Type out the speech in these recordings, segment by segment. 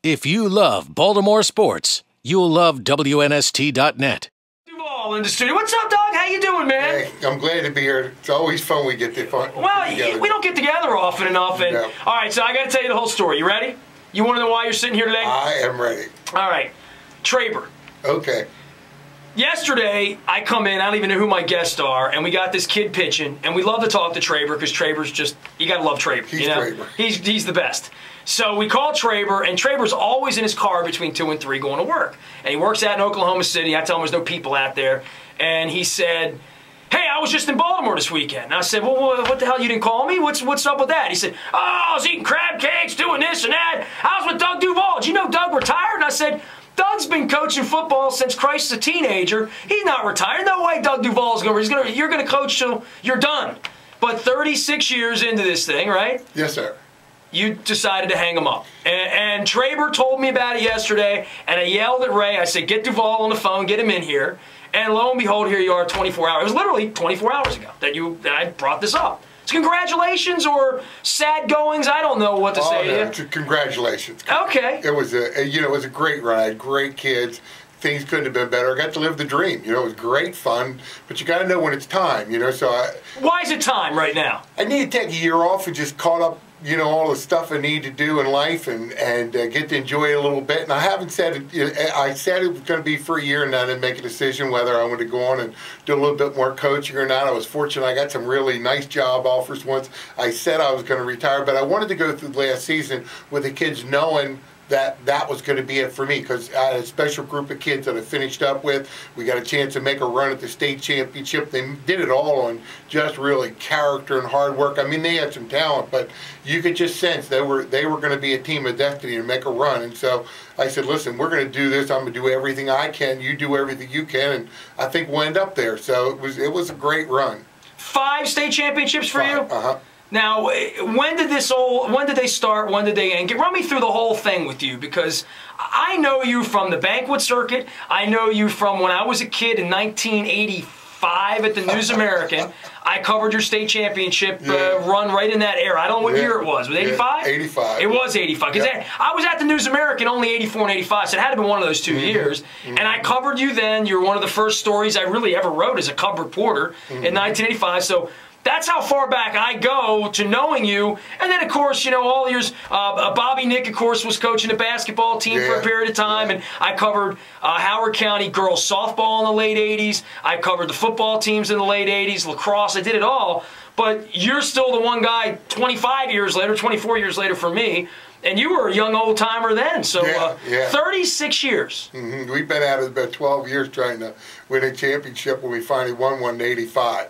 If you love Baltimore sports, you'll love WNST.net. Duvall in the studio. What's up, Doug? How you doing, man? Hey, I'm glad to be here. It's always fun we get together. Well, we don't get together often enough. And, No. All right, so I got to tell you the whole story. You ready? You want to know why you're sitting here today? I am ready. All right. Traber. Okay. Yesterday, I come in, I don't even know who my guests are, and we got this kid pitching, and we love to talk to Traber because Traber's just, you got to love Traber. He's Traber. He's the best. So we call Traber, and Traber's always in his car between 2 and 3 going to work. And he works out in Oklahoma City. I tell him there's no people out there. And he said, hey, I was just in Baltimore this weekend. And I said, well, what the hell, you didn't call me? What's up with that? He said, oh, I was eating crab cakes, doing this and that. I was with Doug Duvall. Did you know Doug retired? And I said, Doug's been coaching football since Christ's a teenager. He's not retired. No way Doug Duvall's going. You're going to coach till you're done. But 36 years into this thing, right? Yes, sir. You decided to hang him up. And Traber told me about it yesterday, and I yelled at Ray. I said, get Duvall on the phone, get him in here. And lo and behold, here you are 24 hours. It was literally 24 hours ago that I brought this up. So congratulations or sad goings. I don't know what to say to you. Congratulations. Okay. It was a great run. I had great kids. Things couldn't have been better. I got to live the dream. It was great fun, but you got to know when it's time. Why is it time right now? I need to take a year off and just caught up. All the stuff I need to do in life and get to enjoy it a little bit. And I haven't said it. I said it was going to be for a year, and I didn't make a decision whether I wanted to go on and do a little bit more coaching or not. I was fortunate. I got some really nice job offers once I said I was going to retire, but I wanted to go through the last season with the kids knowing that was going to be it for me, because I had a special group of kids that I finished up with. We got a chance to make a run at the state championship. They did it all on just really character and hard work. I mean, they had some talent, but you could just sense they were going to be a team of destiny and make a run. And so I said, listen, we're going to do this. I'm going to do everything I can. You do everything you can, and I think we'll end up there. So it was a great run. 5 state championships for you? Uh-huh. Now, when did they start? When did they end? Run me through the whole thing with you, because I know you from the banquet circuit. I know you from when I was a kid in 1985 at the News American. I covered your state championship run right in that era. I don't know what year it was. Was it 85? 85. It was 85. Because I was at the News American only 84 and 85, so it had to be one of those 2 years. And I covered you then. You were one of the first stories I really ever wrote as a cub reporter in 1985. So that's how far back I go to knowing you. And then, of course, all the years, Bobby Nick, of course, was coaching the basketball team for a period of time. And I covered Howard County girls softball in the late 80s. I covered the football teams in the late 80s, lacrosse. I did it all. But you're still the one guy 25 years later, 24 years later for me. And you were a young old-timer then. So 36 years. We've been at it about 12 years trying to win a championship when we finally won one in 85.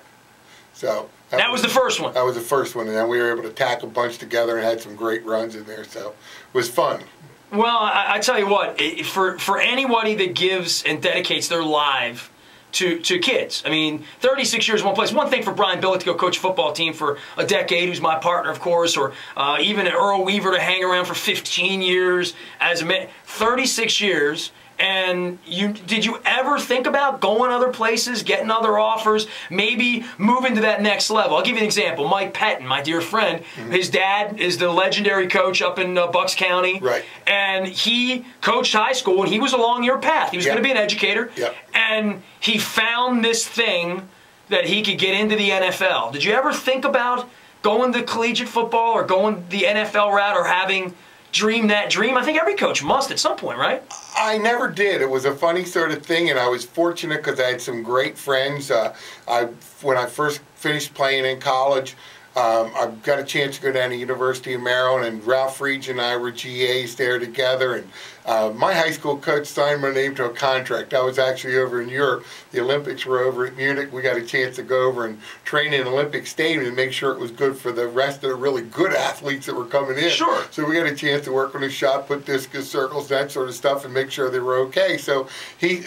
So that was the first one. That was the first one, and then we were able to tack a bunch together and had some great runs in there, so it was fun. Well, I tell you what, for anybody that gives and dedicates their life to kids, I mean, 36 years in one place. One thing for Brian Billick to go coach a football team for a decade, who's my partner, of course, or even Earl Weaver to hang around for 15 years as a man. 36 years. And did you ever think about going other places, getting other offers, maybe moving to that next level? I'll give you an example. Mike Pettin, my dear friend, his dad is the legendary coach up in Bucks County. Right. And he coached high school, and he was along your path. He was going to be an educator. And he found this thing that he could get into the NFL. Did you ever think about going to collegiate football or going the NFL route or having dream that dream? I think every coach must at some point, right? I never did. It was a funny sort of thing, and I was fortunate because I had some great friends. When I first finished playing in college, I got a chance to go down to the University of Maryland, and Ralph Reed and I were GAs there together. And my high school coach signed my name to a contract. I was actually over in Europe. The Olympics were over at Munich. We got a chance to go over and train in Olympic Stadium and make sure it was good for the rest of the really good athletes that were coming in. Sure. So we got a chance to work on a shot, put discus circles, that sort of stuff, and make sure they were okay. So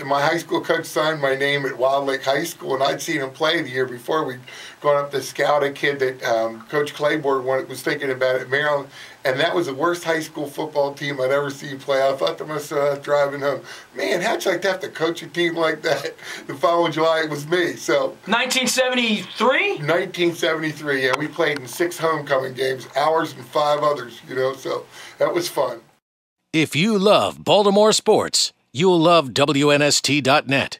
my high school coach signed my name at Wilde Lake High School, and I'd seen him play the year before. We'd gone up to scout a kid that Coach Claiborne was thinking about at Maryland. And that was the worst high school football team I'd ever seen play. I thought to myself driving home, man, how'd you like to have to coach a team like that? The following July, it was me. So 1973? 1973, yeah. We played in 6 homecoming games, ours and 5 others, so that was fun. If you love Baltimore sports, you'll love WNST.net.